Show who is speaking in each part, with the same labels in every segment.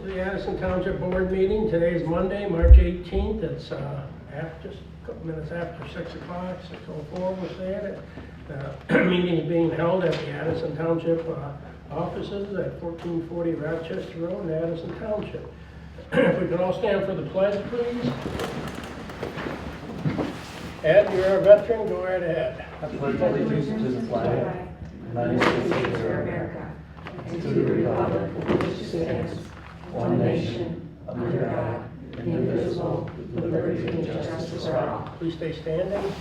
Speaker 1: to the Addison Township Board meeting. Today is Monday, March 18th. It's just a couple minutes after 6 o'clock, 6:04 we'll say it. The meeting is being held at the Addison Township offices at 1440 Rochester Road in Addison Township. If we could all stand for the pledge, please. Ed, you're a veteran, go right ahead.
Speaker 2: I pledge allegiance to the flag of the United States of America, and to the republic for which it stands, one nation, under God, indivisible, with liberty and justice for all.
Speaker 1: Please stay standing.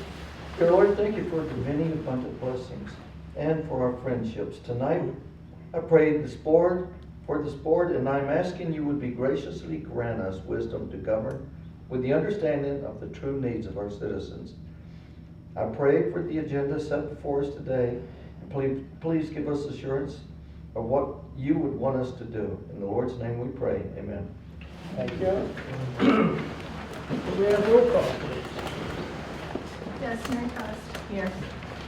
Speaker 2: Dear Lord, thank you for the many abundant blessings and for our friendships. Tonight, I pray for this board, and I'm asking you would be graciously grant us wisdom to govern with the understanding of the true needs of our citizens. I pray for the agenda set before us today. Please give us assurance of what you would want us to do. In the Lord's name we pray. Amen.
Speaker 1: Thank you. Could we have roll call, please?
Speaker 3: Yes, Mary Cost.
Speaker 4: Here.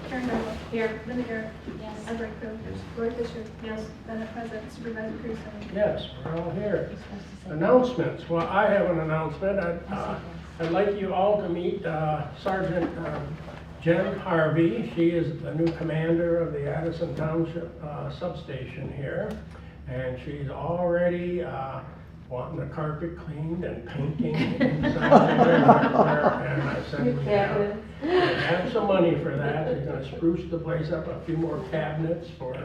Speaker 3: Karen Garland.
Speaker 4: Here.
Speaker 3: Linda Garrett.
Speaker 4: Yes.
Speaker 3: Ed Brightfield.
Speaker 2: Yes.
Speaker 3: Lori Fisher.
Speaker 4: Yes.
Speaker 3: Senate President Supervisor Pearson.
Speaker 1: Yes, we're all here. Announcements. Well, I have an announcement. I'd like you all to meet Sergeant Jen Harvey. She is the new commander of the Addison Township substation here. And she's already wanting the carpet cleaned and painting inside there. And I said, we have some money for that. She's gonna spruce the place up, a few more cabinets for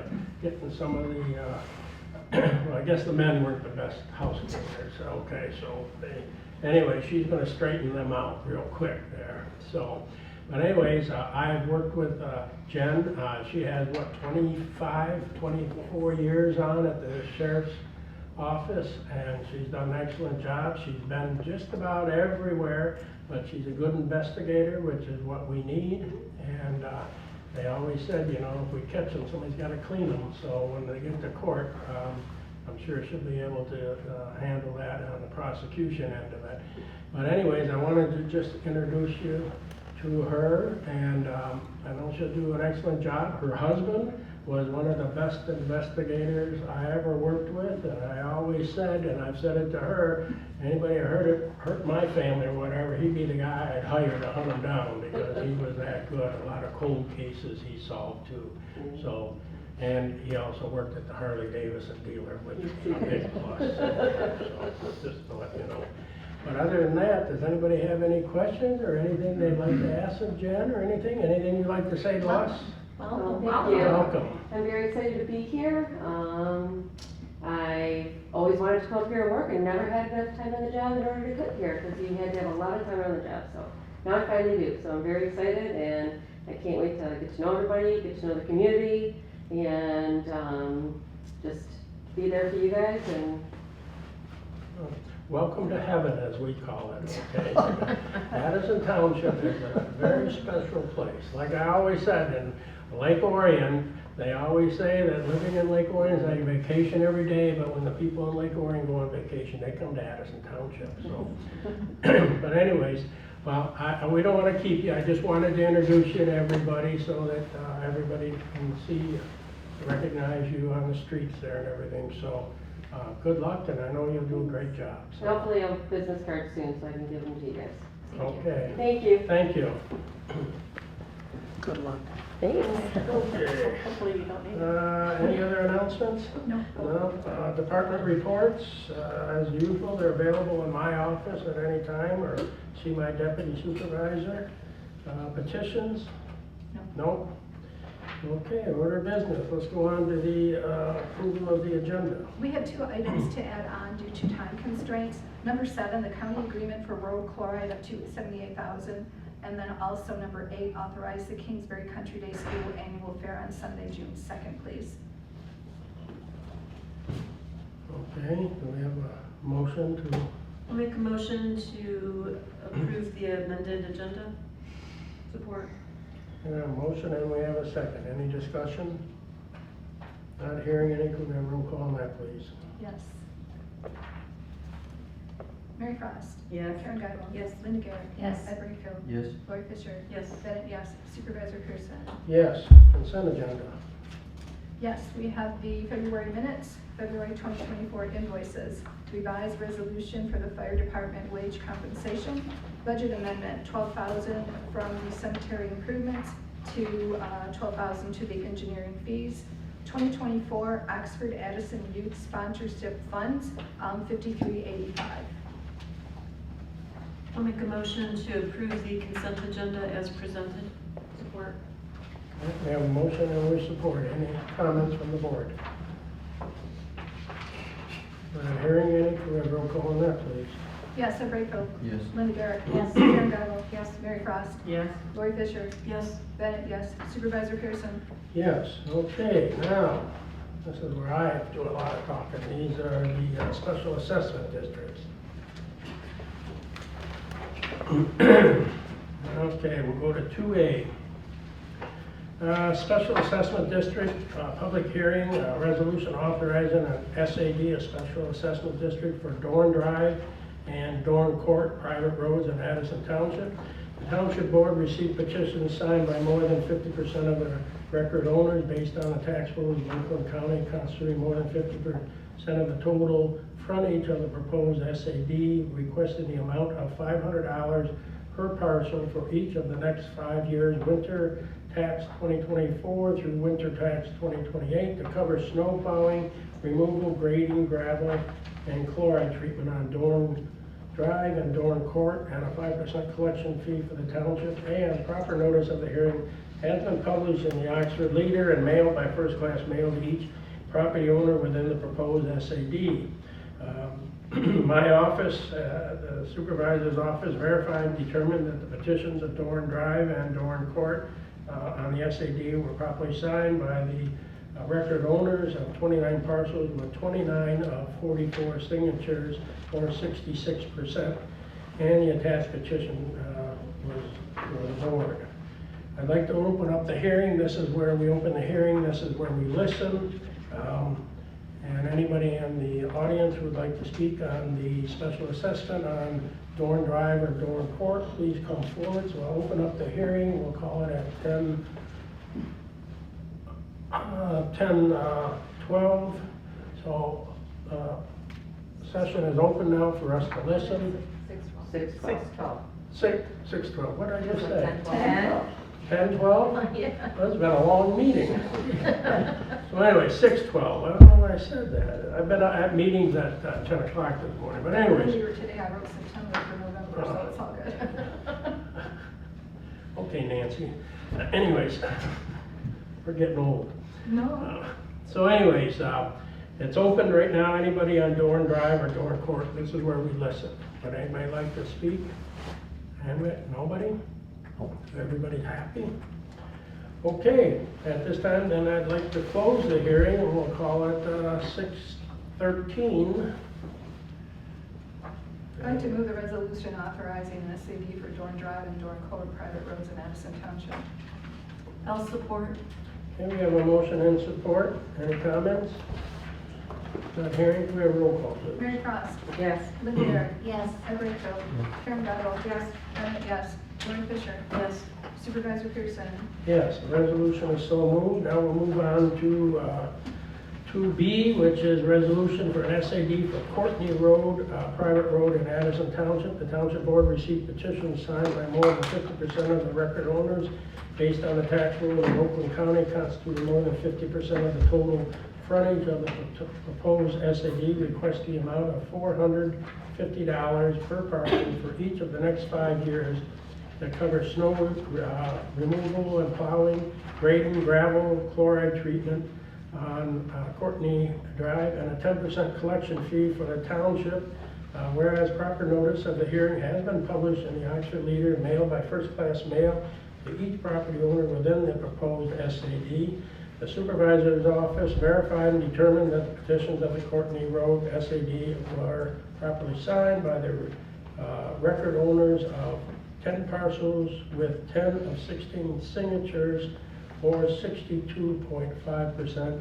Speaker 1: getting some of the, well, I guess the men weren't the best housekeepers, okay, so anyway, she's gonna straighten them out real quick there, so. But anyways, I've worked with Jen. She has, 24 years on at the sheriff's office, and she's done an excellent job. She's been just about everywhere, but she's a good investigator, which is what we need. And they always said, you know, if we catch them, somebody's got to clean them. So when they get to court, I'm sure she'll be able to handle that on the prosecution end of it. But anyways, I wanted to just introduce you to her, and I know she'll do an excellent job. Her husband was one of the best investigators I ever worked with, and I always said, and I've said it to her, anybody who hurt my family or whatever, he'd be the guy I'd hire to hunt him down, because he was that good. A lot of cold cases he solved too. So, and he also worked at the Harley Davidson dealer, which was a big plus. So just to let you know. But other than that, does anybody have any questions or anything they'd like to ask of Jen or anything? Anything you'd like to say to us?
Speaker 4: Well,
Speaker 3: Welcome.
Speaker 4: thank you.
Speaker 1: Welcome.
Speaker 4: I'm very excited to be here. I always wanted to come up here and work and never had enough time on the job in order to cook here, because you had to have a lot of time on the job. So now I finally do. So I'm very excited, and I can't wait to get to know everybody, get to know the community, and just be there for you guys. And
Speaker 1: Welcome to heaven, as we call it, okay? Addison Township is a very special place. Like I always said, in Lake Orion, they always say that living in Lake Orion is like a vacation every day, but when the people in Lake Orion go on vacation, they come to Addison Township, so. But anyways, well, we don't want to keep you. I just wanted to introduce you to everybody so that everybody can see, recognize you on the streets there and everything, so. Good luck, and I know you'll do a great job. So.
Speaker 4: hopefully I'll have business cards soon so I can give them to you guys.
Speaker 1: Okay.
Speaker 4: Thank you.
Speaker 1: Thank you. Good luck.
Speaker 4: Thanks.
Speaker 1: Okay.
Speaker 4: Hopefully you don't need
Speaker 1: Any other announcements?
Speaker 3: No.
Speaker 1: No. Department reports, as usual, they're available in my office at any time, or see my deputy supervisor. Petitions?
Speaker 3: No.
Speaker 1: No? Okay, order of business. Let's go on to the approval of the agenda.
Speaker 3: We have 2 items to add on due to time constraints. Number 7, the county agreement for road chloride up to $78,000. And then also number 8, authorize the Kingsbury Country Day School Annual Fair on Sunday, June 2nd, please.
Speaker 1: Okay, do we have a motion to?
Speaker 5: I'll make a motion to approve the amended agenda. Support.
Speaker 1: We have a motion and we have a second. Any discussion? Not hearing any, could we have a roll call on that, please?
Speaker 3: Yes. Mary Frost.
Speaker 5: Yes.
Speaker 3: Karen Geisel.
Speaker 5: Yes.
Speaker 3: Linda Garrett.
Speaker 4: Yes.
Speaker 3: Ed Brightfield.
Speaker 2: Yes.
Speaker 3: Lori Fisher.
Speaker 5: Yes.
Speaker 3: Bennett, yes. Supervisor Pearson.
Speaker 1: Yes, consent agenda.
Speaker 3: Yes, we have the February minutes, February 2024 invoices, revised resolution for the fire department wage compensation, budget amendment, $12,000 from the cemetery improvements to $12,000 to the engineering fees, 2024 Oxford Addison Youth Sponsorship Funds, $53.85.
Speaker 5: I'll make a motion to approve the consent agenda as presented. Support.
Speaker 1: We have a motion and we support. Any comments from the board? We're not hearing any. Can we have roll call on that, please?
Speaker 3: Yes, Ed Brayfield.
Speaker 2: Yes.
Speaker 3: Linda Garrett. Yes. Karen Guyval. Yes. Mary Frost.
Speaker 5: Yes.
Speaker 3: Lori Fisher.
Speaker 5: Yes.
Speaker 3: Bennett, yes. Supervisor Pearson.
Speaker 1: Yes, okay, now, this is where I have to do a lot of talking. These are the special assessment districts. Okay, we'll go to 2A. Special Assessment District, public hearing, resolution authorizing an SAD, a Special Assessment District for Dorn Drive and Dorn Court, private roads in Addison Township. The Township Board received petitions signed by more than 50% of the record owners based on the tax rules of Oakland County constituting more than 50% of the total frontage of the proposed SAD, requesting the amount of $500 per parcel for each of the next 5 years, winter tax 2024 through winter tax 2028, to cover snow plowing, removal, grading, gravel, and chloride treatment on Dorn Drive and Dorn Court, and a 5% collection fee for the township. And proper notice of the hearing has been published in the Oxford Leader and mailed by first-class mail to each property owner within the proposed SAD. My office, the supervisor's office, verified and determined that the petitions of Dorn Drive and Dorn Court on the SAD were properly signed by the record owners of 29 parcels with 29 of 44 signatures, or 66%, and the attached petition was for the board. I'd like to open up the hearing. This is where we open the hearing. This is where we listen. And anybody in the audience who would like to speak on the special assessment on Dorn Drive or Dorn Court, please come forward. So I'll open up the hearing. We'll call it at 10:12. So session is open now for us to listen.
Speaker 4: 6:12.
Speaker 1: 6:12. What did I just say?
Speaker 3: 10.
Speaker 1: 10:12?
Speaker 3: Yeah.
Speaker 1: Well, it's been a long meeting. So anyway, 6:12. I don't know why I said that. I've been at meetings at 10 o'clock this morning, but anyways.
Speaker 3: Earlier today, I wrote September for November, so it's all good.
Speaker 1: Okay, Nancy. Anyways, we're getting old.
Speaker 3: No.
Speaker 1: So anyways, it's open right now. Anybody on Dorn Drive or Dorn Court, this is where we listen. Would anybody like to speak? Nobody? Everybody happy? Okay, at this time, then I'd like to close the hearing, and we'll call it 6:13.
Speaker 3: I'd like to move the resolution authorizing an SAD for Dorn Drive and Dorn Court private roads in Addison Township.
Speaker 5: I'll support.
Speaker 1: Okay, we have a motion and support. Any comments? Not hearing, we have a roll call, please.
Speaker 3: Mary Frost.
Speaker 4: Yes.
Speaker 3: Linda Garrett.
Speaker 5: Yes.
Speaker 3: Ed Brayfield. Karen Guyval. Yes. Bennett, yes. Lori Fisher.
Speaker 5: Yes.
Speaker 3: Supervisor Pearson.
Speaker 1: Yes, the resolution is so moved. Now we'll move on to 2B, which is resolution for an SAD for Courtney Road, private road in Addison Township. The Township Board received petitions signed by more than 50% of the record owners based on the tax rule of Oakland County constituting more than 50% of the total frontage of the proposed SAD, request the amount of $450 per parcel for each of the next 5 years that covers snow removal and plowing, grading, gravel, chloride treatment on Courtney Drive, and a 10% collection fee for the township. Whereas proper notice of the hearing has been published in the Oxford Leader, mailed by first-class mail to each property owner within the proposed SAD. The supervisor's office verified and determined that the petitions of the Courtney Road SAD were properly signed by the record owners of 10 parcels with 10 of 16 signatures, or 62.5%,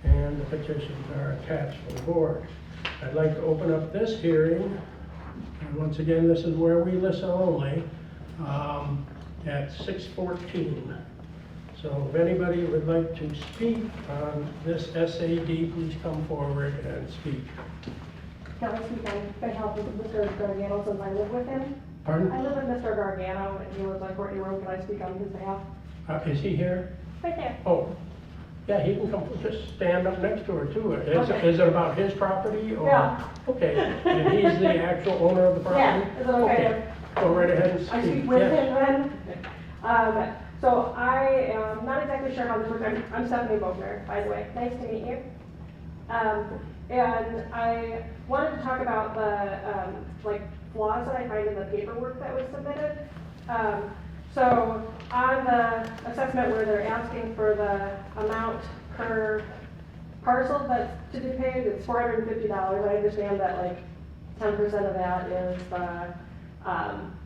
Speaker 1: and the petitions are attached for the board. I'd like to open up this hearing, and once again, this is where we listen only, at 6:14. So if anybody would like to speak on this SAD, please come forward and speak.
Speaker 6: Can I speak on behalf of Mr. Gargano since I live with him?
Speaker 1: Pardon?
Speaker 6: I live with Mr. Gargano and he lives on Courtney Road. Can I speak on his behalf?
Speaker 1: Is he here?
Speaker 6: Right there.
Speaker 1: Oh, yeah, he can come, just stand up next to her too.
Speaker 6: Okay.
Speaker 1: Is it about his property or?
Speaker 6: Yeah.
Speaker 1: Okay, and he's the actual owner of the property?
Speaker 6: Yeah, is it okay?
Speaker 1: Go right ahead and speak.
Speaker 6: I speak with
Speaker 1: Yes.
Speaker 6: him then? So I am not exactly sure how this works. I'm Stephanie Bogner, by the way. Nice to meet you. And I wanted to talk about the like flaws that I find in the paperwork that was submitted. So on the assessment where they're asking for the amount per parcel that's to be paid, it's $450. I understand that like 10% of that is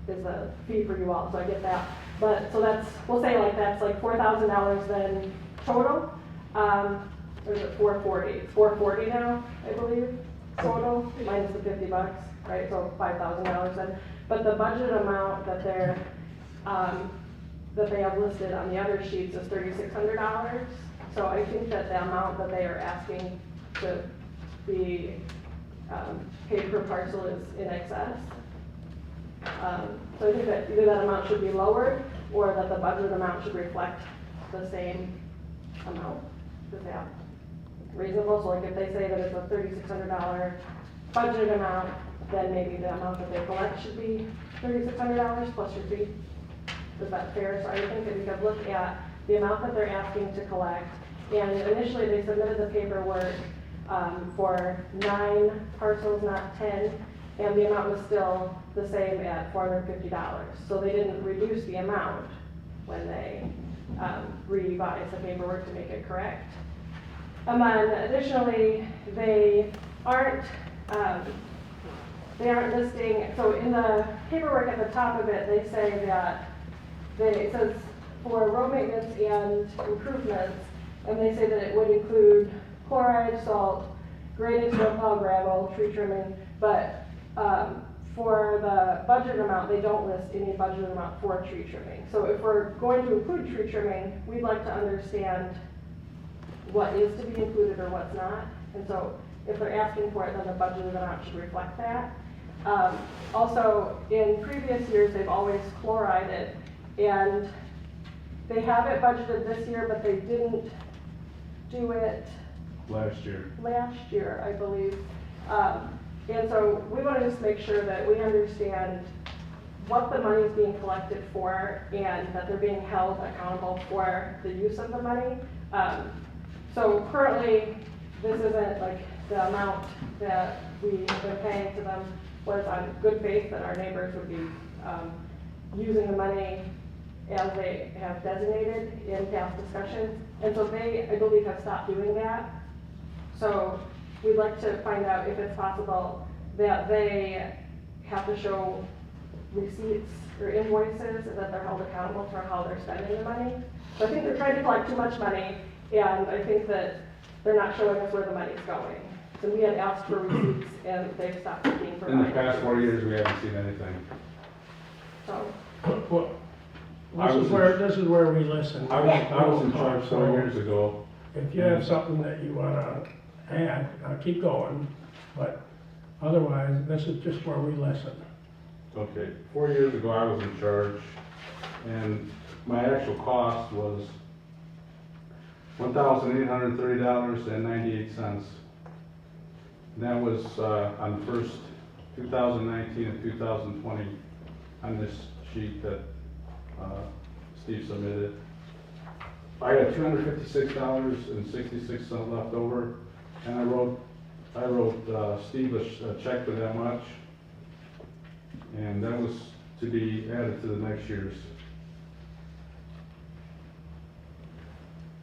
Speaker 6: the fee for you all, so I get that. But so that's, we'll say like that's like $4,000 then total. Or is it 440? It's 440 now, I believe, total, minus the $50, right? So $5,000 then. But the budget amount that they're that they have listed on the other sheets is $3,600. So I think that the amount that they are asking to be paid per parcel is in excess. So I think that either that amount should be lowered or that the budget amount should reflect the same amount. Is that reasonable? So like if they say that it's a $3,600 budget amount, then maybe the amount that they collect should be $3,600 plus your fee. Is that fair? So I think that we could look at the amount that they're asking to collect. And initially they submitted the paperwork for 9 parcels, not 10. And the amount was still the same at $450. So they didn't reduce the amount when they revised the paperwork to make it correct. And then additionally, they aren't listing, so in the paperwork at the top of it, they say that it says for road maintenance and improvements, and they say that it would include chloride, salt, grading, snowplow, gravel, tree trimming, but for the budget amount, they don't list any budget amount for tree trimming. So if we're going to include tree trimming, we'd like to understand what is to be included or what's not. And so if they're asking for it, then the budget amount should reflect that. Also, in previous years, they've always chlorided, and they have it budgeted this year, but they didn't do it
Speaker 7: last year,
Speaker 6: I believe. And so we want to just make sure that we understand what the money is being collected for and that they're being held accountable for the use of the money. So currently, this isn't like the amount that we have been paying to them was on good faith that our neighbors would be using the money as they have designated in past discussions. And so they, I believe, have stopped doing that. So we'd like to find out if it's possible that they have to show receipts or invoices and that they're held accountable for how they're spending the money. So I think they're trying to collect too much money, and I think that they're not showing us where the money's going. So we had asked for receipts and they've stopped being provided.
Speaker 7: In the past 4 years, we haven't seen anything.
Speaker 6: So,
Speaker 1: Well, this is where we listen.
Speaker 7: I was in charge 4
Speaker 1: So
Speaker 7: years ago.
Speaker 1: If you have something that you wanna add, keep going, but otherwise, this is just where we listen.
Speaker 7: Okay, 4 years ago, I was in charge, and my actual cost was $1,830.98. That was on the first 2019 and 2020 on this sheet that Steve submitted. I got $256.66 left over, and I wrote Steve a check for that much, and that was to be added to the next year's.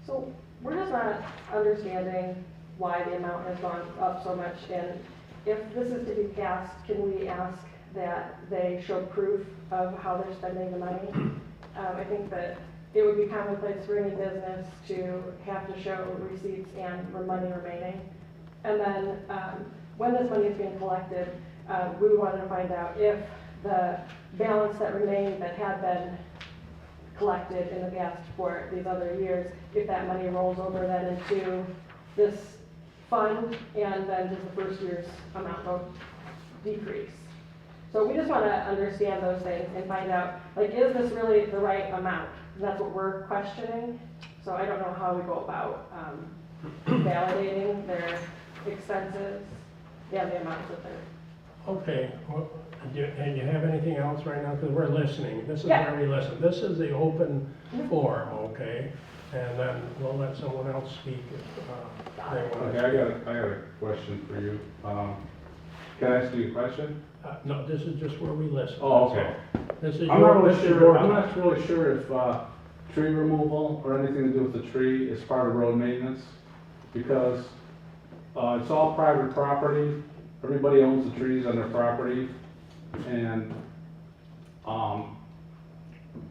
Speaker 6: so we're just not understanding why the amount has gone up so much, and if this is to be passed, can we ask that they show proof of how they're spending the money? I think that it would be commonplace for any business to have to show receipts and money remaining. And then when this money is being collected, we wanted to find out if the balance that remained that had been collected in the past for these other years, if that money rolls over then into this fund, and then does the first year's amount go decrease? So we just want to understand those things and find out, like, is this really the right amount? And that's what we're questioning. So I don't know how we go about validating their expenses, the amounts that they're.
Speaker 1: Okay, well, and you have anything else right now? Because we're listening. This is
Speaker 6: Yeah.
Speaker 1: where we listen. This is the open forum, okay? And then we'll let someone else speak if they want.
Speaker 7: Okay, I got a question for you. Can I ask you a question?
Speaker 1: No, this is just where we listen.
Speaker 7: Oh,
Speaker 1: that's
Speaker 7: okay.
Speaker 1: all. This is
Speaker 7: I'm
Speaker 1: your,
Speaker 7: not
Speaker 1: this
Speaker 7: really
Speaker 1: is
Speaker 7: sure,
Speaker 1: your.
Speaker 7: I'm not really sure if, tree removal or anything to do with the tree is part of road maintenance, because, it's all private property, everybody owns the trees on their property, and, the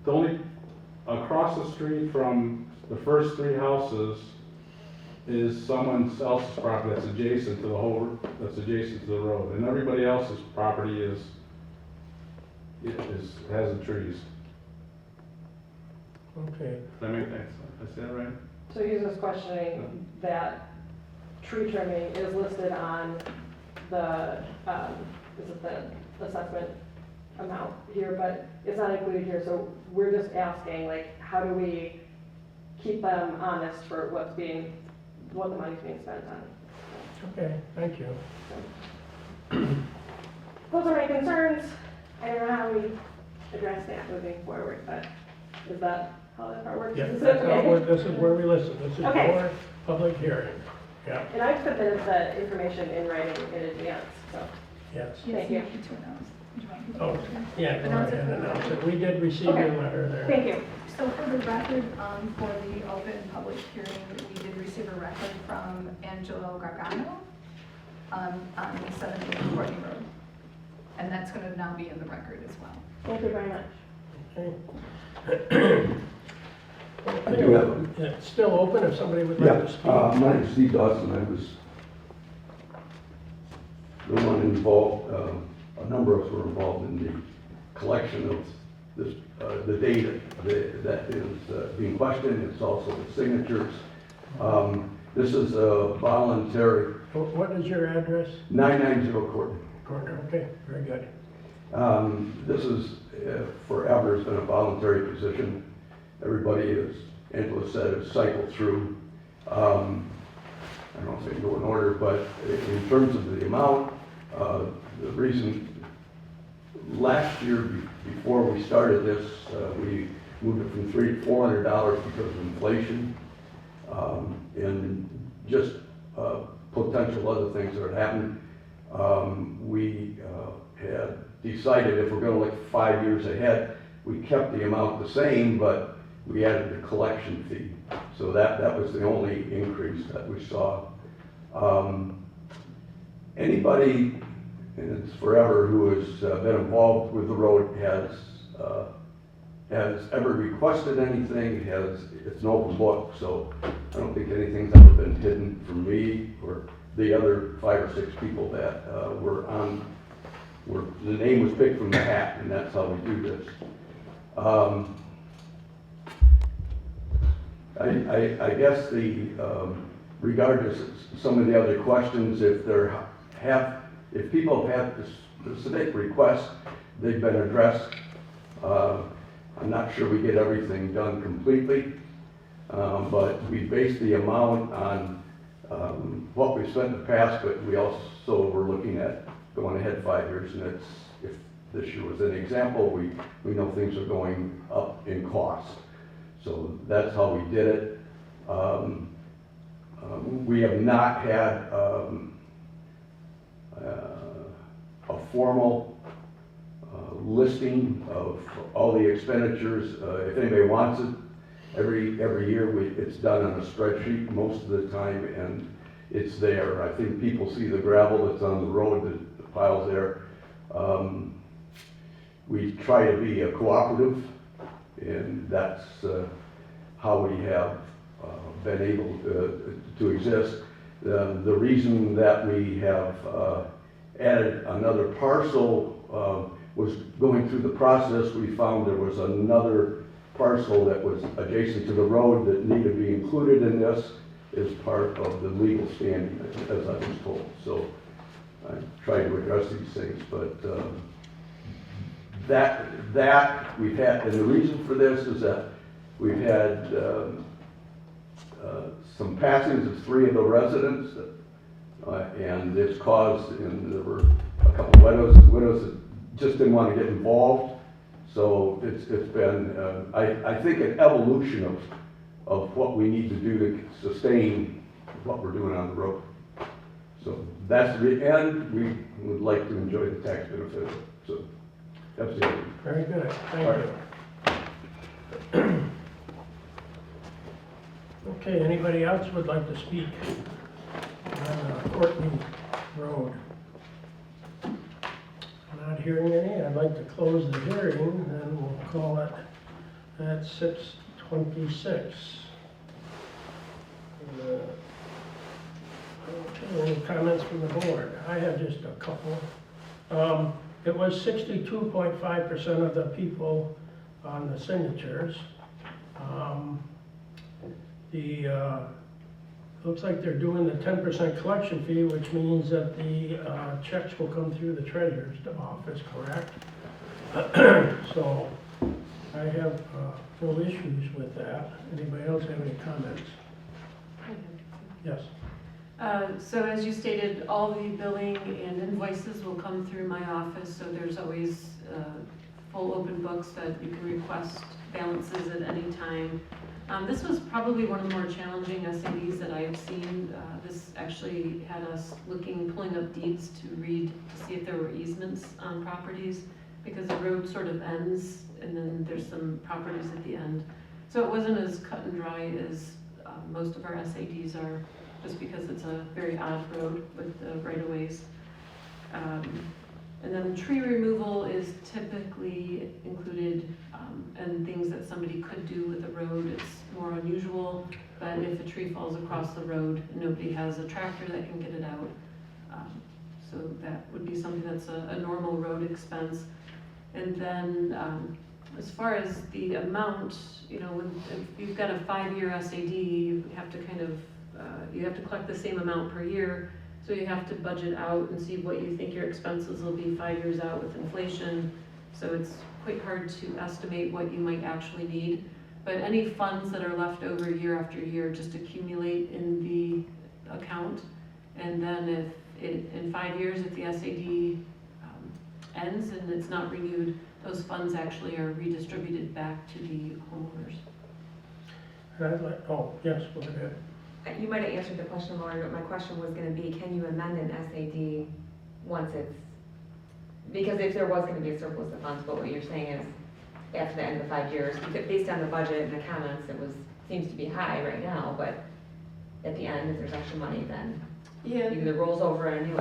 Speaker 7: only, across the street from the first three houses is someone else's property that's adjacent to the road, and everybody else's property has the trees.
Speaker 1: Okay,
Speaker 7: That makes sense. Is that right?
Speaker 6: So he's just questioning that tree trimming is listed on the, is it the assessment amount here, but it's not included here, so we're just asking, like, how do we keep them honest for what the money's being spent on?
Speaker 1: okay, thank you.
Speaker 6: Those are my concerns. I don't know how we address that moving forward, but is that how that part works?
Speaker 1: Yeah,
Speaker 6: Is it
Speaker 1: that's
Speaker 6: okay?
Speaker 1: how this is where we listen. This is
Speaker 6: Okay.
Speaker 1: your public hearing. Yeah,
Speaker 6: And I've submitted the information in writing in advance, so.
Speaker 1: yes.
Speaker 6: Thank you.
Speaker 3: Yes, need to announce. Do you want me to-
Speaker 1: Oh, yeah, go
Speaker 3: Announce
Speaker 1: ahead
Speaker 3: it
Speaker 1: and
Speaker 3: for the
Speaker 1: announce it.
Speaker 3: record?
Speaker 1: We did receive
Speaker 6: Okay.
Speaker 1: your letter there.
Speaker 6: Thank you.
Speaker 3: So for the record, for the open public hearing, we did receive a record from Angelo Gargano on 780 Courtney Road. And that's going to now be in the record as well.
Speaker 6: Thank you very much.
Speaker 1: Okay.
Speaker 8: I do have
Speaker 1: Yeah, it's still open if somebody would like to speak.
Speaker 8: my name is Steve Dawson. I was the one involved, a number of us were involved in the collection of this, the data that is being questioned. It's also the signatures. This is a voluntary,
Speaker 1: What is your address?
Speaker 8: 990 Courtney.
Speaker 1: Corner, okay, very good.
Speaker 8: This is, forever has been a voluntary position. Everybody, as Angela said, has cycled through. I don't know if they can go in order, but in terms of the amount, the reason, last year before we started this, we moved it from $300 to $400 because of inflation, and just potential other things that had happened. We had decided if we're going to look 5 years ahead, we kept the amount the same, but we added the collection fee. So that was the only increase that we saw. Anybody, and it's forever, who has been involved with the road has ever requested anything, it's an open book. So I don't think anything's ever been hidden from me or the other 5 or 6 people that the name was picked from the hat, and that's how we do this. I guess regardless of some of the other questions, if people have had specific requests, they've been addressed. I'm not sure we get everything done completely, but we base the amount on what we've spent in the past, but we also were looking at going ahead 5 years, and if this year was an example, we know things are going up in cost. So that's how we did it. We have not had a formal listing of all the expenditures. If anybody wants it, every year it's done on a spreadsheet most of the time, and it's there. I think people see the gravel that's on the road, the piles there. We try to be a cooperative, and that's how we have been able to exist. The reason that we have added another parcel was going through the process. We found there was another parcel that was adjacent to the road that needed to be included in this is part of the legal standing, as I was told. So I tried to address these things, but that we've had, and the reason for this is that we've had some passings of 3 of the residents, and it's caused, and there were a couple of widows that just didn't want to get involved. So it's been, I think, an evolution of what we need to do to sustain what we're doing on the road. So that's the end. We would like to enjoy the tax benefit. So that's it.
Speaker 1: Very good, thank you. Okay, anybody else would like to speak on Courtney Road? Not hearing any, I'd like to close the hearing, and we'll call it at 6:26. Okay, any comments from the board? I have just a couple. It was 62.5% of the people on the signatures. Looks like they're doing the 10% collection fee, which means that the checks will come through the treasurer's office, correct? So I have no issues with that. Anybody else have any comments? Yes.
Speaker 5: So as you stated, all the billing and invoices will come through my office, so there's always full open books that you can request balances at any time. This was probably one of the more challenging SADs that I have seen. This actually had us pulling up deeds to read to see if there were easements on properties, because the road sort of ends and then there's some properties at the end. So it wasn't as cut and dry as most of our SADs are, just because it's a very odd road with the right-of-ways. And then tree removal is typically included, and things that somebody could do with the road. It's more unusual, but if a tree falls across the road, nobody has a tractor that can get it out. So that would be something that's a normal road expense. And then as far as the amount, you know, if you've got a 5-year SAD, you have to kind of, you have to collect the same amount per year. So you have to budget out and see what you think your expenses will be 5 years out with inflation. So it's quite hard to estimate what you might actually need. But any funds that are left over year after year just accumulate in the account. And then if in 5 years, if the SAD ends and it's not renewed, those funds actually are redistributed back to the homeowners.
Speaker 1: And I'd like, oh, yes, go ahead.
Speaker 9: You might have answered the question, Lauren, but my question was gonna be, can you amend an SAD once it's, because if there was gonna be a surplus of funds, but what you're saying is, after the end of the 5 years, because based on the budget and the comments, it seems to be high right now, but at the end, if there's extra money, then
Speaker 5: Yeah.
Speaker 9: either rolls over a new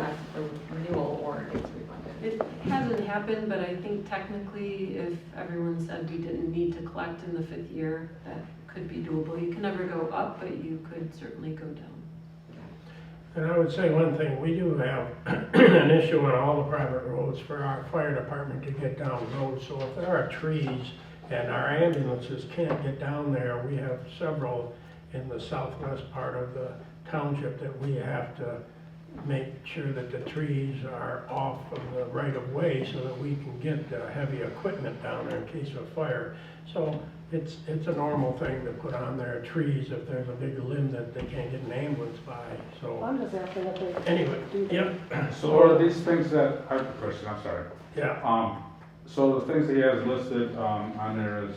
Speaker 9: renewal or it gets refunded.
Speaker 5: It hasn't happened, but I think technically if everyone said we didn't need to collect in the 5th year, that could be doable. You can never go up, but you could certainly go down.
Speaker 1: And I would say one thing, we do have an issue on all the private roads for our fire department to get down roads. So if there are trees and our ambulances can't get down there, we have several in the southwest part of the township that we have to make sure that the trees are off of the right of way so that we can get the heavy equipment down there in case of fire. So it's a normal thing to put on there trees if there's a big limb that they can't get an ambulance by, so.
Speaker 6: I'm just asking if they.
Speaker 1: Anyway, yep.
Speaker 7: So are these things that, I have a question, I'm sorry.
Speaker 1: Yeah,
Speaker 7: So the things that he has listed, on there is,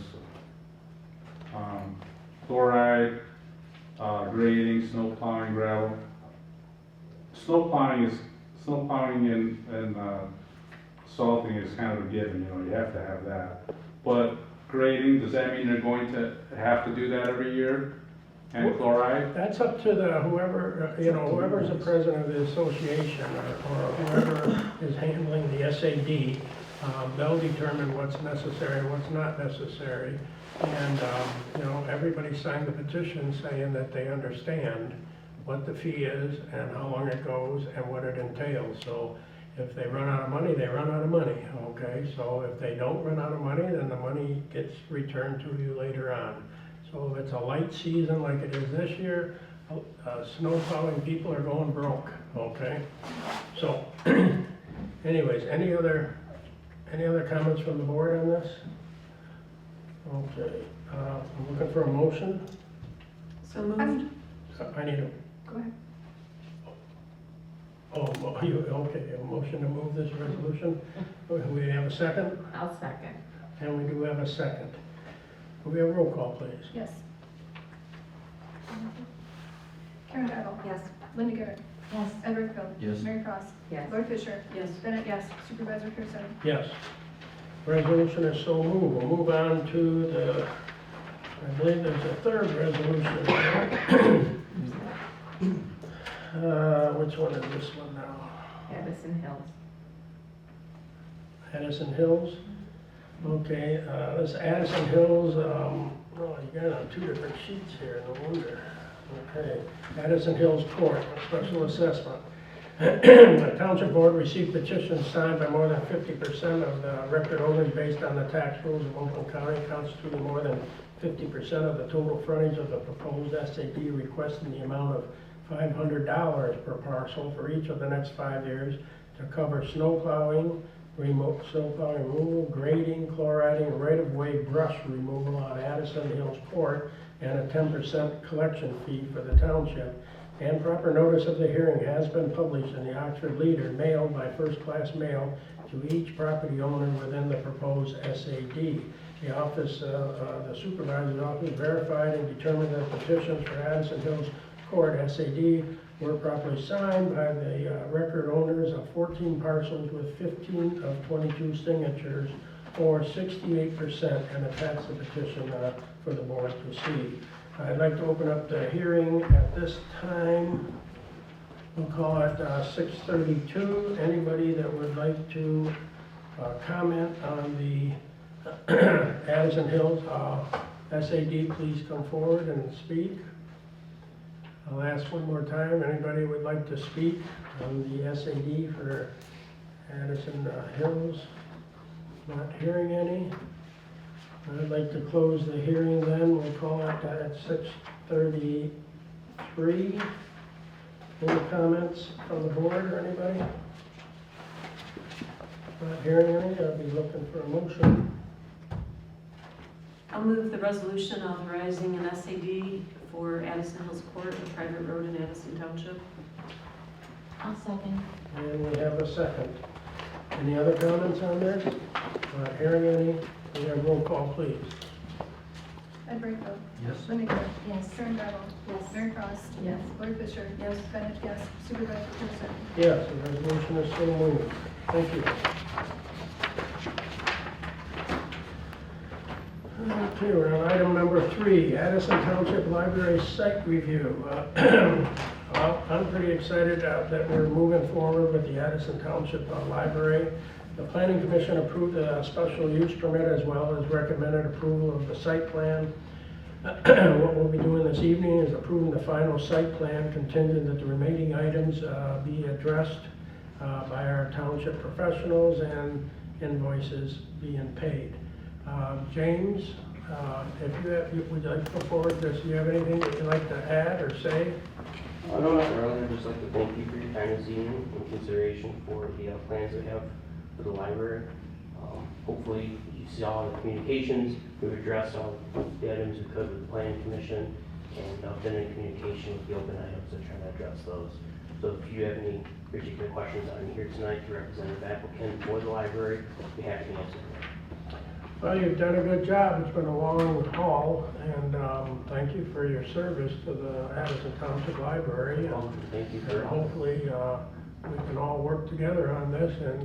Speaker 7: chloride, grading, snow plowing, gravel. Snow plowing and salting is kind of a given, you know, you have to have that. But grading, does that mean they're going to have to do that every year? And chloride?
Speaker 1: that's up to the whoever, whoever's the president of the association or whoever is handling the SAD. They'll determine what's necessary and what's not necessary. And, everybody signed the petition saying that they understand what the fee is and how long it goes and what it entails. So If they run out of money, they run out of money, okay? So if they don't run out of money, then the money gets returned to you later on. So if it's a light season like it is this year, snow plowing people are going broke, okay? So, anyways, any other comments from the board on this? Okay, I'm looking for a motion.
Speaker 5: So moved.
Speaker 1: I need a,
Speaker 3: Go ahead.
Speaker 1: okay, a motion to move this resolution. We have a second,
Speaker 9: I'll second.
Speaker 1: and we do have a second. Will we have a roll call, please?
Speaker 3: Yes. Karen Idle.
Speaker 9: Yes.
Speaker 3: Linda Garrett.
Speaker 9: Yes.
Speaker 3: Ed Rickville.
Speaker 2: Yes.
Speaker 3: Mary Cross.
Speaker 9: Yes.
Speaker 3: Lori Fisher.
Speaker 5: Yes.
Speaker 3: Bennett, yes. Supervisor Pearson.
Speaker 1: Yes. Resolution is so moved. We'll move on to the, I believe there's a third resolution. Which one is this one now?
Speaker 9: Addison Hills.
Speaker 1: Addison Hills? Okay, this Addison Hills, oh, you got it on two different sheets here, no wonder. Okay, Addison Hills Court, a special assessment. The Township Board received petitions signed by more than 50% of the record owners based on the tax rules of Oakland County, constituting more than 50% of the total frontage of the proposed SAD, requesting the amount of $500 per parcel for each of the next 5 years to cover snow plowing, removal, grading, chloriding, right-of-way brush removal on Addison Hills Court, and a 10% collection fee for the township. And proper notice of the hearing has been published in the Oxford Leader, mailed by first-class mail to each property owner within the proposed SAD. The office, the supervisor's office verified and determined that petitions for Addison Hills Court SAD were properly signed by the record owners of 14 parcels with 15 of 22 signatures, or 68%, and attach the petition for the board to see. I'd like to open up the hearing at this time. We'll call it 6:32. Anybody that would like to comment on the Addison Hills SAD, please come forward and speak. I'll ask one more time, anybody would like to speak on the SAD for Addison Hills? Not hearing any. I'd like to close the hearing then. We'll call it at 6:33. Any comments from the board or anybody? Not hearing any, I'll be looking for a motion.
Speaker 5: I'll move the resolution authorizing an SAD for Addison Hills Court, a private road in Addison Township.
Speaker 9: I'll second.
Speaker 1: And we have a second. Any other comments on this? Not hearing any. We have roll call, please.
Speaker 3: Ed Rickville.
Speaker 2: Yes.
Speaker 3: Linda Garrett.
Speaker 9: Yes.
Speaker 3: Karen Idle.
Speaker 9: Yes.
Speaker 3: Mary Cross.
Speaker 9: Yes.
Speaker 3: Lori Fisher.
Speaker 5: Yes.
Speaker 3: Bennett, yes. Supervisor Pearson.
Speaker 1: Yes, the resolution is so moved. Thank you. Okay, we're on item number 3, Addison Township Library Site Review. Well, I'm pretty excited that we're moving forward with the Addison Township Library. The Planning Commission approved a special use permit as well as recommended approval of the site plan. What we'll be doing this evening is approving the final site plan contingent that the remaining items be addressed by our township professionals and invoices being paid. James, if you would like to go forward, do you have anything that you'd like to add or say?
Speaker 10: No, not really. I'd just like to thank you for your time this evening in consideration for the plans we have for the library. Hopefully you see all the communications. We've addressed all the items we could with the planning commission, and I've been in communication with the open items and trying to address those. So if you have any particular questions on here tonight, the representative applicant for the library, I'd be happy to answer them.
Speaker 1: Well, you've done a good job. It's been a long haul, and thank you for your service to the Addison Township Library.
Speaker 10: Well, thank you
Speaker 1: And
Speaker 10: for
Speaker 1: hopefully, we can all work together on this and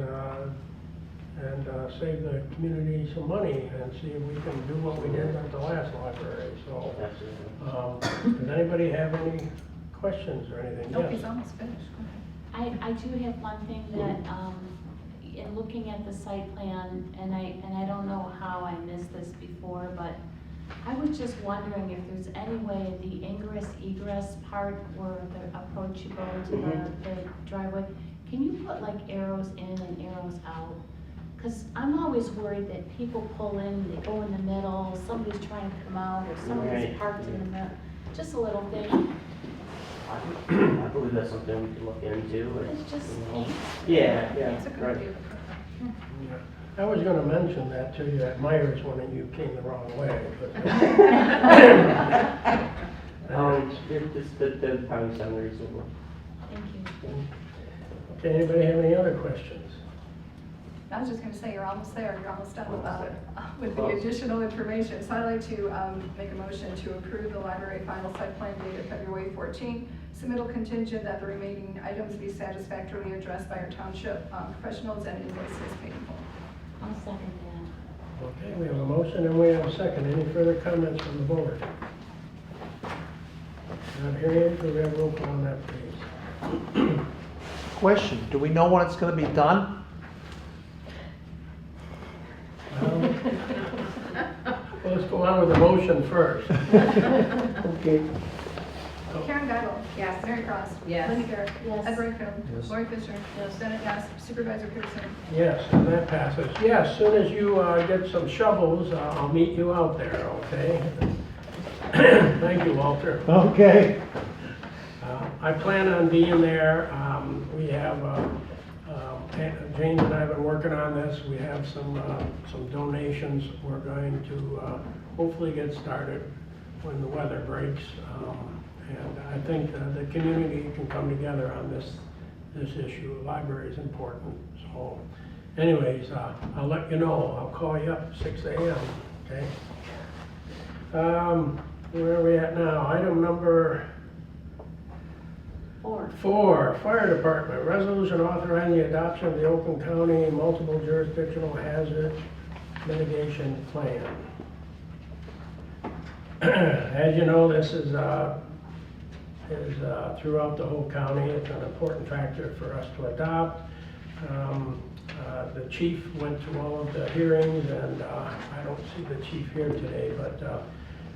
Speaker 1: save the community some money and see if we can do what we did at the last library. So,
Speaker 10: absolutely.
Speaker 1: does anybody have any questions or anything?
Speaker 3: Nope,
Speaker 1: Yes.
Speaker 3: he's almost finished. Go ahead.
Speaker 11: I do have one thing that, in looking at the site plan, and I don't know how I missed this before, but I was just wondering if there's any way the ingress egress part where the approach you go into the driveway, can you put like arrows in and arrows out? Cause I'm always worried that people pull in, they go in the middle, somebody's trying to come out, or somebody's
Speaker 10: Right.
Speaker 11: parked in the middle. Just a little thing,
Speaker 10: I believe that's something we can look into.
Speaker 11: it's just
Speaker 10: you know.
Speaker 11: paint.
Speaker 10: Yeah, yeah,
Speaker 3: It's a good
Speaker 10: right.
Speaker 3: idea.
Speaker 1: Yeah. I was gonna mention that to you at Myers when you came the wrong way, but.
Speaker 10: The probably sound reasonable.
Speaker 11: Thank you.
Speaker 1: Okay, anybody have any other questions?
Speaker 3: I was just gonna say, you're almost there, you're almost done
Speaker 10: Almost there.
Speaker 3: with the
Speaker 10: Close.
Speaker 3: additional information. So I'd like to make a motion to approve the library final site plan dated February 14. Submittal contingent that the remaining items be satisfactorily addressed by our township professionals and invoices paid in full.
Speaker 11: I'll second that.
Speaker 1: Okay, we have a motion and we have a second. Any further comments from the board? Not hearing any, could we have a roll call on that, please?
Speaker 12: Question, do we know when it's gonna be done?
Speaker 1: Well, let's go on with the motion first. Okay.
Speaker 3: Karen Geibel.
Speaker 9: Yes.
Speaker 3: Mary Cross.
Speaker 9: Yes.
Speaker 3: Linda Garrett.
Speaker 11: Yes.
Speaker 3: Ed Brightfield.
Speaker 2: Yes.
Speaker 3: Lori Fisher. Yes. Bennett, yes. Supervisor Pearson.
Speaker 1: Yes, and that passes. Yes, as soon as you get some shovels, I'll meet you out there, okay? Thank you, Walter.
Speaker 12: Okay.
Speaker 1: I plan on being there. We have, James and I have been working on this. We have some donations. We're going to hopefully get started when the weather breaks. And I think the community can come together on this issue. The library is important. So anyways, I'll let you know. I'll call you up 6 a.m., okay? Where are we at now? Item number 4, Fire Department, resolution authorizing the adoption of the Oakland County Multiple Jurisdictional Hazard Mitigation Plan. As you know, this is throughout the whole county. It's an important factor for us to adopt. The chief went to all of the hearings, and I don't see the chief here today, but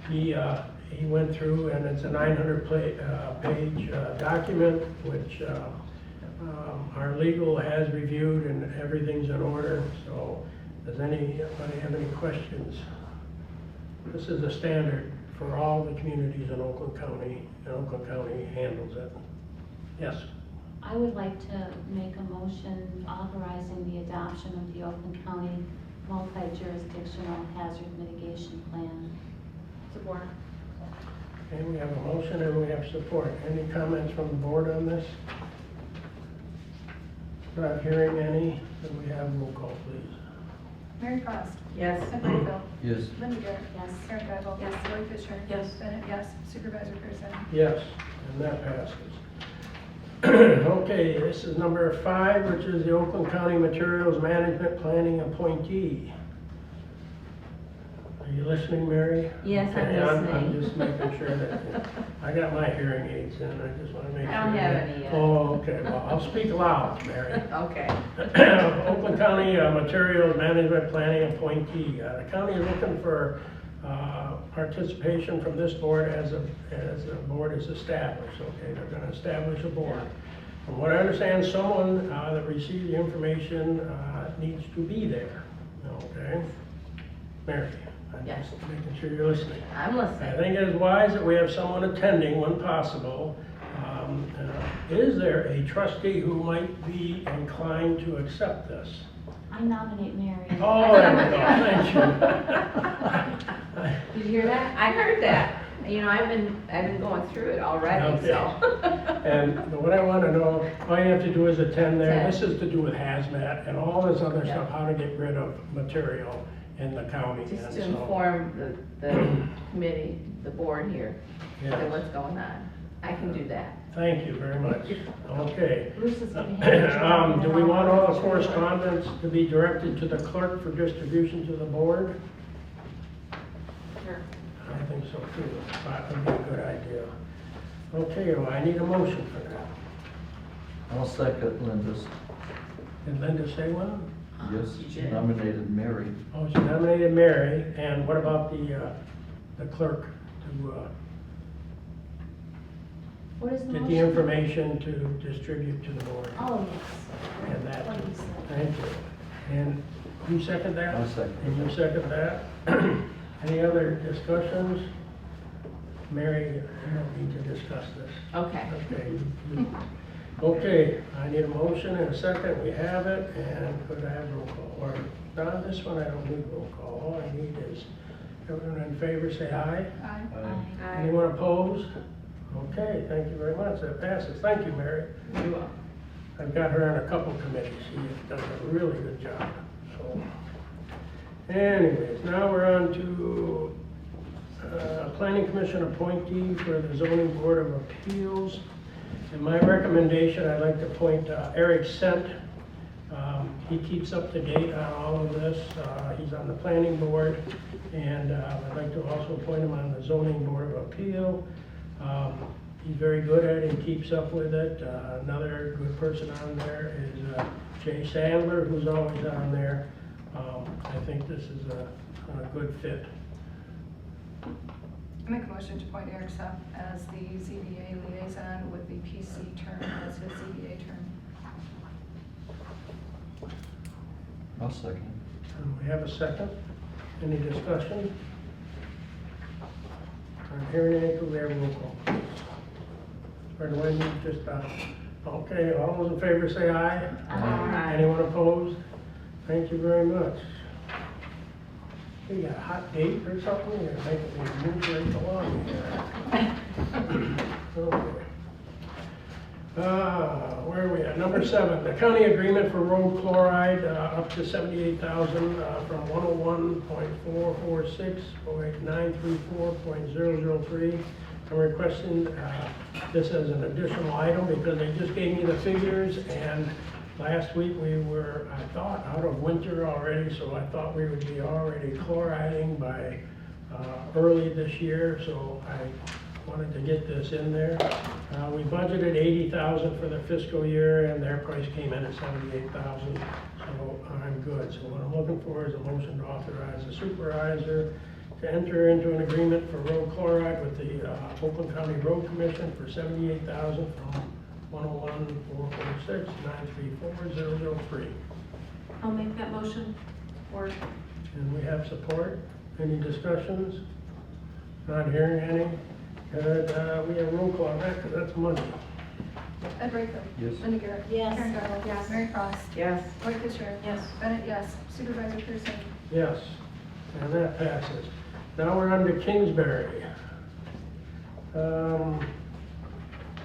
Speaker 1: he went through, and it's a 900-page document, which our legal has reviewed, and everything's in order. So does anybody have any questions? This is a standard for all the communities in Oakland County, and Oakland County handles it. Yes?
Speaker 11: I would like to make a motion authorizing the adoption of the Oakland County Multi-Jurisdictional Hazard Mitigation Plan.
Speaker 9: Support.
Speaker 1: Okay, we have a motion and we have support. Any comments from the board on this? Not hearing any, then we have roll call, please.
Speaker 3: Mary Cross.
Speaker 9: Yes.
Speaker 3: Ed Brightfield.
Speaker 2: Yes.
Speaker 3: Linda Garrett.
Speaker 11: Yes.
Speaker 3: Karen Geibel.
Speaker 9: Yes.
Speaker 3: Lori Fisher.
Speaker 5: Yes.
Speaker 3: Bennett, yes. Supervisor Pearson.
Speaker 1: Yes, and that passes. Okay, this is number 5, which is the Oakland County Materials Management Planning Appointee. Are you listening, Mary?
Speaker 9: Yes, I'm
Speaker 1: Okay, I'm
Speaker 9: listening.
Speaker 1: just making sure that, I got my hearing aids in, I just want to make sure.
Speaker 9: I don't have
Speaker 1: that-
Speaker 9: any yet.
Speaker 1: Oh, okay, well, I'll speak loud, Mary.
Speaker 9: Okay.
Speaker 1: Oakland County Materials Management Planning Appointee. The county is looking for participation from this board as a board is established, okay? They're gonna establish a board. From what I understand, someone that received the information needs to be there, okay? Mary, I'm
Speaker 9: Yes.
Speaker 1: just making sure you're listening.
Speaker 9: I'm
Speaker 1: I
Speaker 9: listening.
Speaker 1: think it is wise that we have someone attending when possible. Is there a trustee who might be inclined to accept this?
Speaker 11: I nominate Mary.
Speaker 1: Oh, there we go, thank you.
Speaker 9: Did you hear that? I heard that. You know, I've been going through it already, so.
Speaker 1: And what I want to know, all you have to do is attend there.
Speaker 9: Attend.
Speaker 1: This is to do with hazmat and all this other
Speaker 9: Yeah.
Speaker 1: stuff, how to get rid of material in the county.
Speaker 13: Just
Speaker 1: And
Speaker 13: to
Speaker 1: so-
Speaker 13: inform the committee, the board here,
Speaker 1: Yes.
Speaker 13: that what's going on. I can do that.
Speaker 1: Thank you very much. Okay.
Speaker 11: Bruce is gonna have.
Speaker 1: Do we want all the correspondence to be directed to the clerk for distribution to the board?
Speaker 9: Sure.
Speaker 1: I think so too. That would be a good idea. Okay, well, I need a motion for that.
Speaker 2: I'll second Linda's.
Speaker 1: Did Linda say one?
Speaker 2: Yes, she nominated Mary.
Speaker 1: Oh, she nominated Mary, and what about the clerk to,
Speaker 11: What is the
Speaker 1: get
Speaker 11: motion?
Speaker 1: the information to distribute to the board.
Speaker 11: Oh, yes.
Speaker 1: And that,
Speaker 11: What you said.
Speaker 1: thank you. And you second that?
Speaker 2: I'll second.
Speaker 1: And you second that? Any other discussions? Mary, you don't need to discuss this.
Speaker 13: Okay.
Speaker 1: Okay. Okay, I need a motion and a second. We have it, and could I have roll call? Or, on this one, I don't need roll call. All I need is, everyone in favor, say aye.
Speaker 3: Aye.
Speaker 11: Aye.
Speaker 1: Anyone opposed? Okay, thank you very much. That passes. Thank you, Mary.
Speaker 13: You will.
Speaker 1: I've got her on a couple committees. She's done a really good job, so. Anyways, now we're on to, Planning Commission appointee for the Zoning Board of Appeals. And my recommendation, I'd like to appoint Eric Sent. He keeps up to date on all of this. He's on the planning board, and I'd like to also appoint him on the Zoning Board of Appeal. He's very good at it, he keeps up with it. Another good person on there is Jay Sandler, who's always on there. I think this is a good fit.
Speaker 3: I make a motion to appoint Eric Sepp as the ZBA liaison with the PC term as his ZBA term.
Speaker 2: I'll second.
Speaker 1: And we have a second. Any discussion? I'm hearing any, we have roll call. Or do I need just, okay, all those in favor say aye.
Speaker 11: Aye.
Speaker 1: Anyone opposed? Thank you very much. You got a hot date or something? You're making me move right along here. Okay. Where are we at? Number 7, the county agreement for road chloride, up to $78,000, from 101.446, 934.003. I'm requesting this as an additional item because they just gave me the figures, and last week we were, I thought, out of winter already, so I thought we would be already chloriding by early this year, so I wanted to get this in there. We budgeted $80,000 for the fiscal year, and their price came in at $78,000, so I'm good. So what I'm looking for is a motion to authorize the supervisor to enter into an agreement for road chloride with the Oakland County Road Commission for $78,000 from 101.446, 934.003.
Speaker 5: I'll make that motion. Or,
Speaker 1: And we have support. Any discussions? Not hearing any. Good, we have roll call on that because that's money.
Speaker 3: Ed Brayco.
Speaker 2: Yes.
Speaker 3: Linda Garrett.
Speaker 11: Yes.
Speaker 3: Karen Darrow.
Speaker 9: Yes.
Speaker 3: Mary Cross.
Speaker 13: Yes.
Speaker 3: Lloyd Fisher.
Speaker 5: yes.
Speaker 3: Bennett, yes. Supervisor Pearson.
Speaker 1: Yes, and that passes. Now we're on to Kingsbury.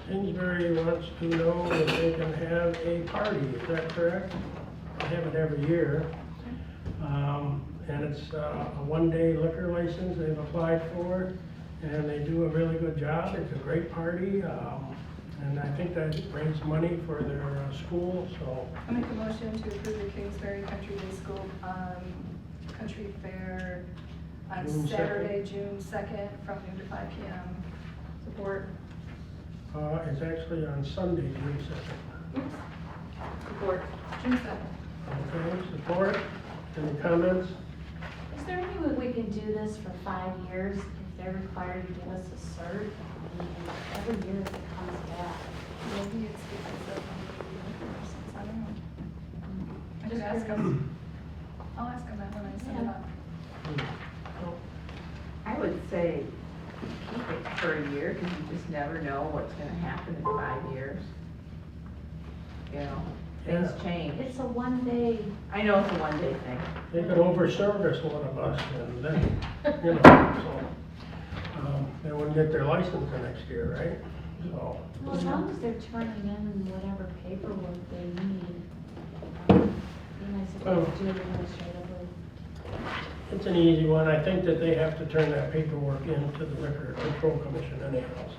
Speaker 1: Kingsbury wants to know if they can have a party, is that correct? They have it every year. And it's a one-day liquor license they've applied for, and they do a really good job. It's a great party, and I think that brings money for their school, so.
Speaker 3: I make a motion to approve the Kingsbury Country Day School Country Fair on
Speaker 1: June 2nd.
Speaker 3: Saturday, June 2nd, from noon to 5 p.m. Support.
Speaker 1: It's actually on Sunday, June 2nd.
Speaker 3: Support. June 2nd.
Speaker 1: Okay, support, any comments?
Speaker 11: Is there any way we can do this for 5 years if they're required to give us a cert? I mean, every year if it comes back.
Speaker 3: Maybe it's because of the I don't know. I just ask them. I'll ask them that when I send it up.
Speaker 13: I would say keep it for a year, because you just never know what's gonna happen in 5 years. You know, things
Speaker 1: Yeah.
Speaker 13: change.
Speaker 11: It's a one-day,
Speaker 13: I know it's a one-day thing.
Speaker 1: They could over-service one of us, and then, you know, so, they wouldn't get their license the next year, right? So,
Speaker 11: well, as long as they're turning in whatever paperwork they need. Be nice if they could do it administratively.
Speaker 1: it's an easy one. I think that they have to turn that paperwork in to the Liquor Control Commission anyhow, so.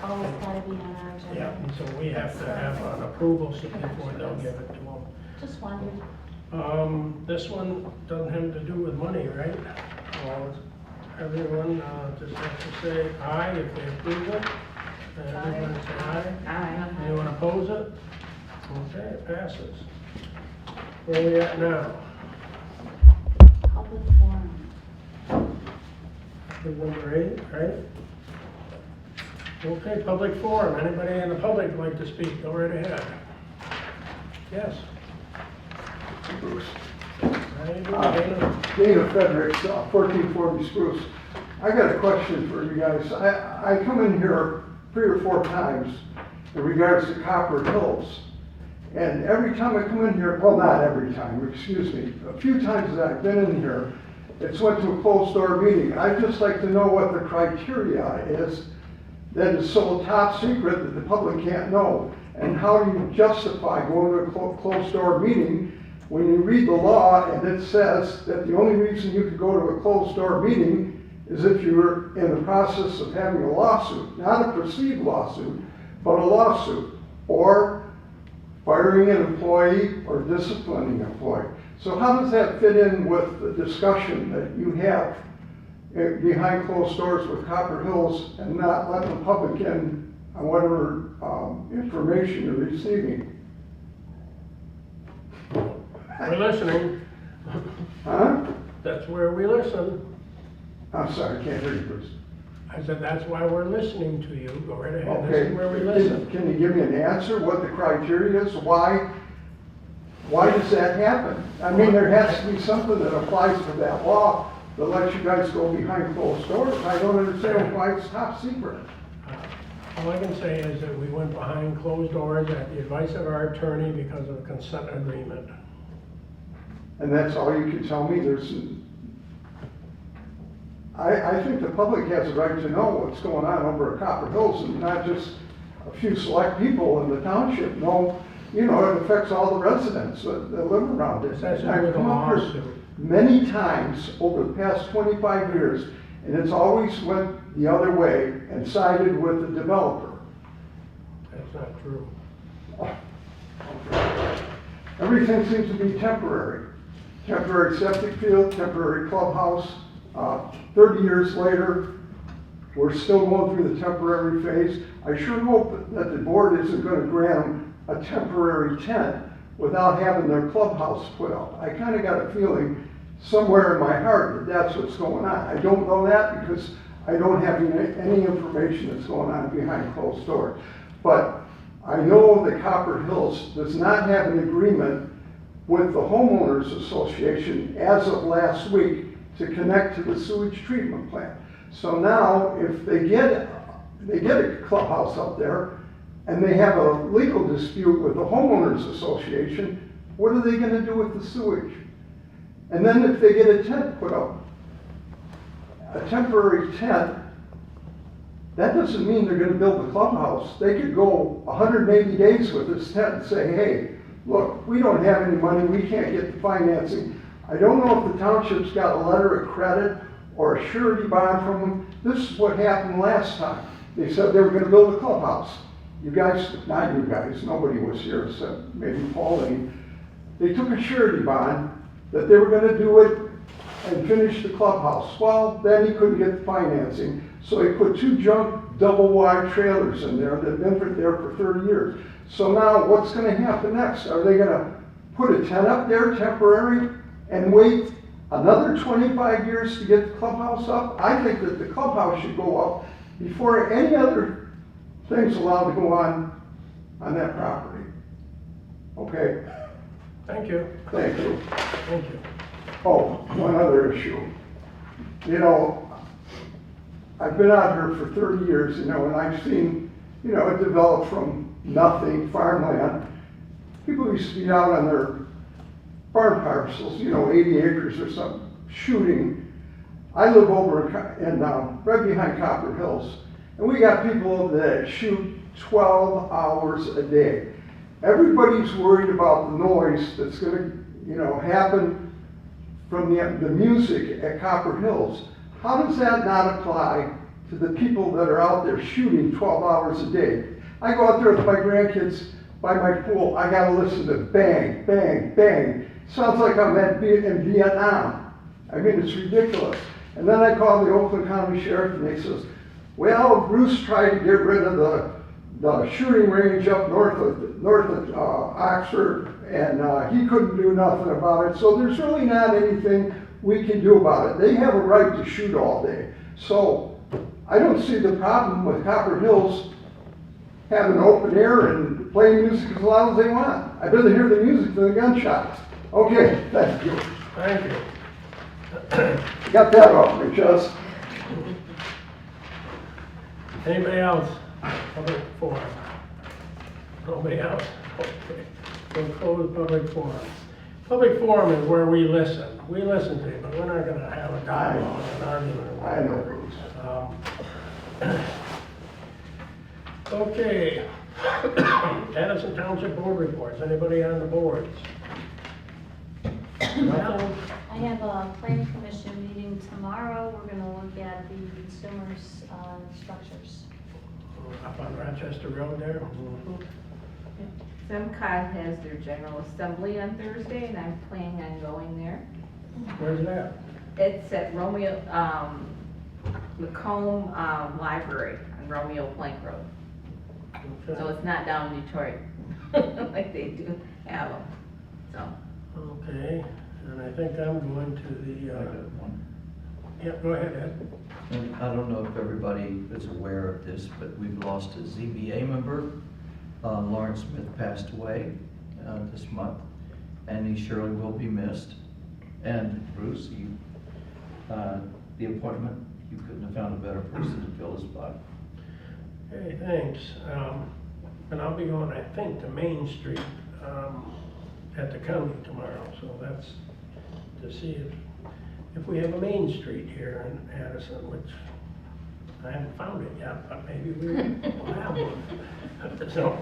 Speaker 11: Oh, it's gotta be on our agenda.
Speaker 1: Yeah, and so we have to have an approval slip before they'll give it to them.
Speaker 11: Just wondered.
Speaker 1: This one doesn't have to do with money, right? Well, everyone, just have to say aye if they approve it. Everyone say aye.
Speaker 13: Aye.
Speaker 1: Anyone oppose it? Okay, it passes. Where are we at now?
Speaker 11: Public forum.
Speaker 1: Number 8, right? Okay, public forum, anybody in the public like to speak, go right ahead. Yes.
Speaker 14: Bruce.
Speaker 1: Dana?
Speaker 14: Dana Fredericks, 1440 Spruce. I got a question for you guys. I come in here 3 or 4 times in regards to Copper Hills. And every time I come in here, well, not every time, excuse me, a few times that I've been in here, it's went to a closed door meeting. I'd just like to know what the criteria is that is so top secret that the public can't know. And how do you justify going to a closed door meeting when you read the law and it says that the only reason you could go to a closed door meeting is if you're in the process of having a lawsuit, not a perceived lawsuit, but a lawsuit, or firing an employee or disciplining an employee. So how does that fit in with the discussion that you have behind closed doors with Copper Hills and not letting the public in on whatever information you're receiving?
Speaker 1: We're listening.
Speaker 14: Huh?
Speaker 1: That's where we listen.
Speaker 14: I'm sorry, I can't hear you, Bruce.
Speaker 1: I said, that's why we're listening to you. Go right ahead.
Speaker 14: Okay.
Speaker 1: This is where we listen.
Speaker 14: Can you give me an answer, what the criteria is? Why does that happen? I mean, there has to be something that applies to that law that lets you guys go behind closed doors. I don't understand why it's top secret.
Speaker 1: All I can say is that we went behind closed doors at the advice of our attorney because of a consent agreement.
Speaker 14: And that's all you can tell me? I think the public has a right to know what's going on over at Copper Hills and not just a few select people in the township. No, you know, it affects all the residents that live around it.
Speaker 1: That's
Speaker 14: I've
Speaker 1: with a
Speaker 14: come up here
Speaker 1: lawsuit.
Speaker 14: many times over the past 25 years, and it's always went the other way and sided with the developer.
Speaker 1: That's not true.
Speaker 14: Everything seems to be temporary. Temporary septic field, temporary clubhouse. 30 years later, we're still going through the temporary phase. I sure hope that the board isn't going to grant them a temporary tent without having their clubhouse put up. I kind of got a feeling somewhere in my heart that that's what's going on. I don't know that because I don't have any information that's going on behind closed doors. But I know that Copper Hills does not have an agreement with the homeowners association as of last week to connect to the sewage treatment plant. So now if they get a clubhouse up there and they have a legal dispute with the homeowners association, what are they going to do with the sewage? And then if they get a tent put up, a temporary tent, that doesn't mean they're going to build the clubhouse. They could go 180 days with this tent and say, hey, look, we don't have any money, we can't get the financing. I don't know if the township's got a letter of credit or a surety bond from them. This is what happened last time. They said they were going to build a clubhouse. You guys, not you guys, nobody was here except maybe Pauline. They took a surety bond that they were going to do it and finish the clubhouse. Well, then he couldn't get the financing, so he put 2 junk double-wide trailers in there that have been there for 30 years. So now what's going to happen next? Are they going to put a tent up there temporary and wait another 25 years to get the clubhouse up? I think that the clubhouse should go up before any other thing's allowed to go on that property. Okay?
Speaker 1: Thank you.
Speaker 14: Thank you.
Speaker 1: Thank you.
Speaker 14: Oh, one other issue. You know, I've been out here for 30 years, you know, and I've seen, you know, it develop from nothing, farmland. People used to be out on their farm parcels, you know, 80 acres or something, shooting. I live over in right behind Copper Hills, and we got people that shoot 12 hours a day. Everybody's worried about the noise that's going to, you know, happen from the music at Copper Hills. How does that not apply to the people that are out there shooting 12 hours a day? I go out there with my grandkids by my pool. I got to listen to bang, bang, bang. Sounds like I'm in Vietnam. I mean, it's ridiculous. And then I call the Oakland County Sheriff and he says, well, Bruce tried to get rid of the shooting range up north of Oxford, and he couldn't do nothing about it. So there's really not anything we can do about it. They have a right to shoot all day. So I don't see the problem with Copper Hills having open air and playing music as loud as they want. I'd rather hear the music than the gunshots. Okay, thank you.
Speaker 1: Thank you.
Speaker 14: Got that off my chest.
Speaker 1: Anybody else? Public forum? Nobody else? Okay. We'll close public forum. Public forum is where we listen. We listen to you, but we're not gonna have a dialogue, an argument.
Speaker 14: I know, Bruce.
Speaker 1: Okay. Addison Township Board reports. Anybody on the boards? Nothing?
Speaker 11: I have a planning commission meeting tomorrow. We're gonna look at the consumers, structures.
Speaker 1: Up on Rochester Road there? Mhm.
Speaker 13: SEMCOG has their general assembly on Thursday, and I'm planning on going there.
Speaker 1: Where's that?
Speaker 13: It's at Romeo, Macomb, Library on Romeo Plank Road. So
Speaker 1: Okay.
Speaker 13: it's not down in Detroit, like they do have them, so.
Speaker 1: Okay, and I think I'm going to the, yeah, go ahead, Ed.
Speaker 2: And I don't know if everybody is aware of this, but we've lost a ZBA member. Lawrence Smith passed away this month, and he surely will be missed. And Bruce, the appointment, you couldn't have found a better person to fill his spot.
Speaker 1: Hey, thanks. And I'll be going, I think, to Main Street at the county tomorrow, so that's to see if we have a Main Street here in Addison, which I haven't found it yet, but maybe we will have one. So,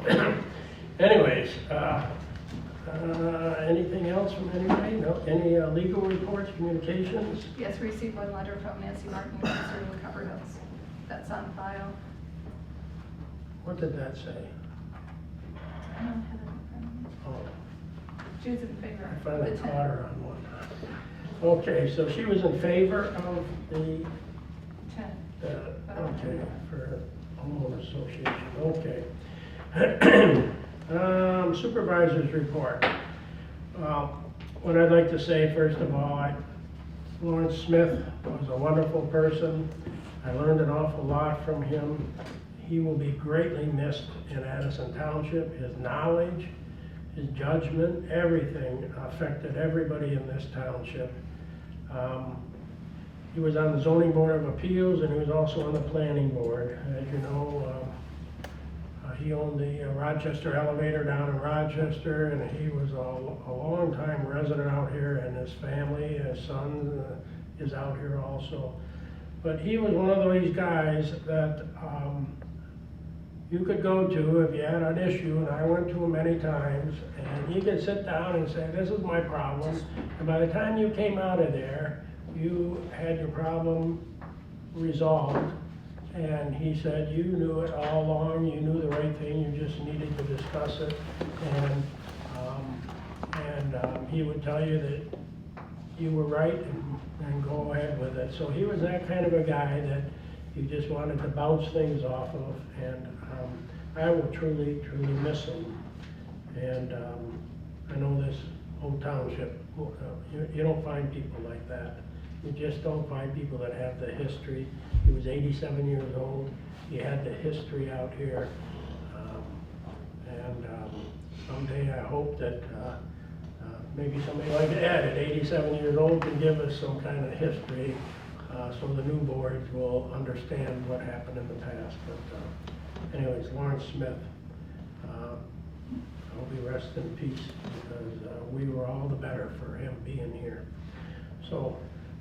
Speaker 1: anyways, anything else from anybody? No? Any legal reports, communications?
Speaker 3: Yes, we received one letter from Nancy Martin concerning Copper Hills. That's on file.
Speaker 1: What did that say?
Speaker 3: I don't have it in front of me.
Speaker 1: Oh.
Speaker 3: She was in favor
Speaker 1: I
Speaker 3: of
Speaker 1: finally
Speaker 3: the
Speaker 1: caught
Speaker 3: 10.
Speaker 1: her on one. Okay, so she was in favor of the,
Speaker 3: 10.
Speaker 1: okay, for homeowners association, okay. Supervisors report. What I'd like to say, first of all, Lawrence Smith was a wonderful person. I learned an awful lot from him. He will be greatly missed in Addison Township. His knowledge, his judgment, everything affected everybody in this township. He was on the zoning board of appeals, and he was also on the planning board. As you know, he owned the Rochester elevator down in Rochester, and he was a long-time resident out here, and his family, his son is out here also. But he was one of those guys that you could go to if you had an issue, and I went to him many times, and he could sit down and say, this is my problem. And by the time you came out of there, you had your problem resolved. And he said, you knew it all along, you knew the right thing, you just needed to discuss it. And he would tell you that you were right and go ahead with it. So he was that kind of a guy that you just wanted to bounce things off of. And I will truly, truly miss him. And I know this whole township, you don't find people like that. You just don't find people that have the history. He was 87 years old. He had the history out here. Someday I hope that maybe somebody like Ed at 87 years old can give us some kind of history so the new boards will understand what happened in the past. But anyways, Lawrence Smith, I hope he rests in peace, because we were all the better for him being here. So,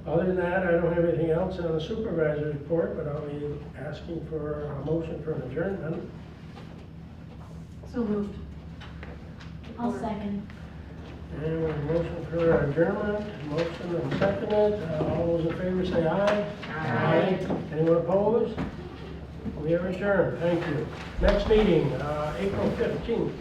Speaker 1: other than that, I don't have anything else on the supervisor's report, but I'll be asking for a motion for an adjournment.
Speaker 5: So moved.
Speaker 11: I'll second.
Speaker 1: And with a motion for adjournment, motion and seconded, all those in favor say aye.
Speaker 13: Aye.
Speaker 1: Anyone opposed? We are adjourned, thank you. Next meeting, April 15th.